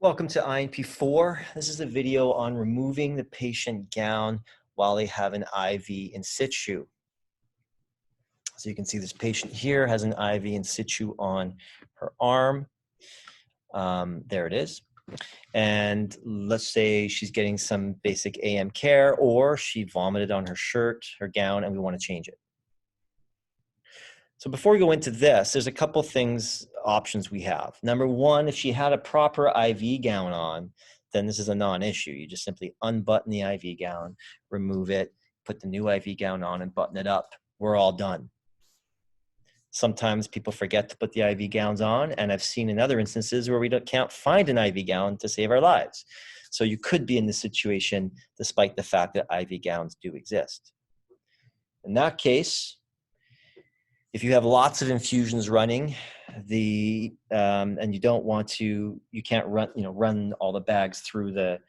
Welcome to INP4. This is a video on removing the patient gown while they have an IV in situ. So you can see this patient here has an IV in situ on her arm. There it is. And let's say she's getting some basic AM care, or she vomited on her shirt, her gown, and we want to change it. So before we go into this, there's a couple options we have. Number one, if she had a proper IV gown on, then this is a non-issue. You just simply unbutton the IV gown, remove it, put the new IV gown on and button it up. We're all done. Sometimes people forget to put the IV gowns on, and I've seen in other instances where we can't find an IV gown to save our lives. So you could be in this situation despite the fact that IV gowns do exist. In that case, if you have lots of infusions running, and you don't want to, you can't run all the bags through the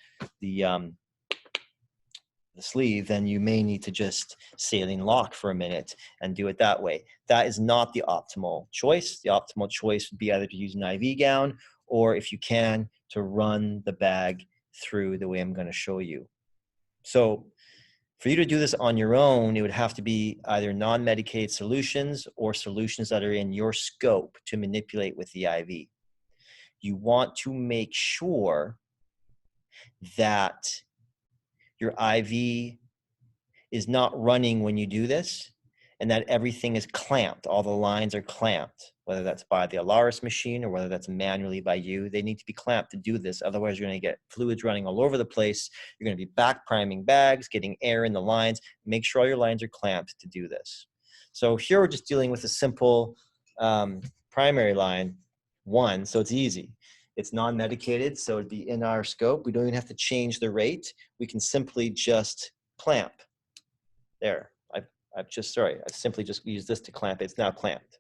sleeve, then you may need to just saline lock for a minute and do it that way. That is not the optimal choice. The optimal choice would be either to use an IV gown, or if you can, to run the bag through the way I'm going to show you. So for you to do this on your own, it would have to be either non-medicated solutions or solutions that are in your scope to manipulate with the IV. You want to make sure that your IV is not running when you do this, and that everything is clamped. All the lines are clamped, whether that's by the Alaris machine or whether that's manually by you. They need to be clamped to do this. Otherwise, you're going to get fluids running all over the place. You're going to be back priming bags, getting air in the lines. Make sure all your lines are clamped to do this. So here we're just dealing with a simple primary line 1, so it's easy. It's non-medicated, so it'd be in our scope. We don't even have to change the rate. We can simply just clamp. There, I simply just used this to clamp it. It's now clamped.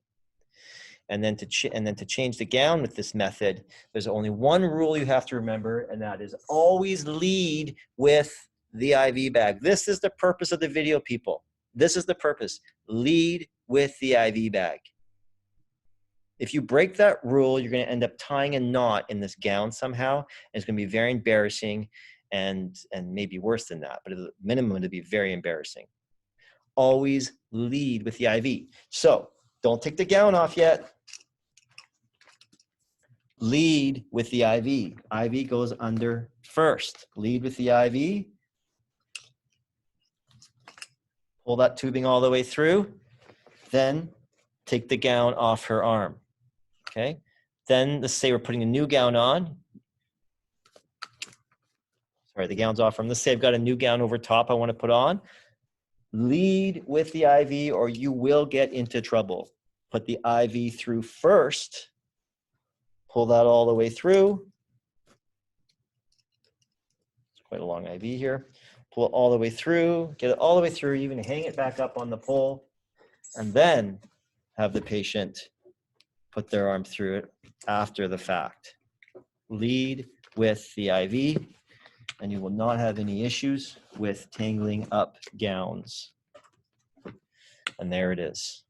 And then to change the gown with this method, there's only one rule you have to remember, and that is always lead with the IV bag. This is the purpose of the video, people. This is the purpose. Lead with the IV bag. If you break that rule, you're going to end up tying a knot in this gown somehow, and it's going to be very embarrassing, and maybe worse than that, but at the minimum, it'll be very embarrassing. Always lead with the IV. So don't take the gown off yet. Lead with the IV. IV goes under first. Lead with the IV. Pull that tubing all the way through. Then take the gown off her arm. Okay. Then let's say we're putting a new gown on. Sorry, the gown's off. Let's say I've got a new gown over top I want to put on. Lead with the IV or you will get into trouble. Put the IV through first. Pull that all the way through. It's quite a long IV here. Pull it all the way through. Get it all the way through. Even hang it back up on the pole. And then have the patient put their arm through it after the fact. Lead with the IV, and you will not have any issues with tangling up gowns. And there it is.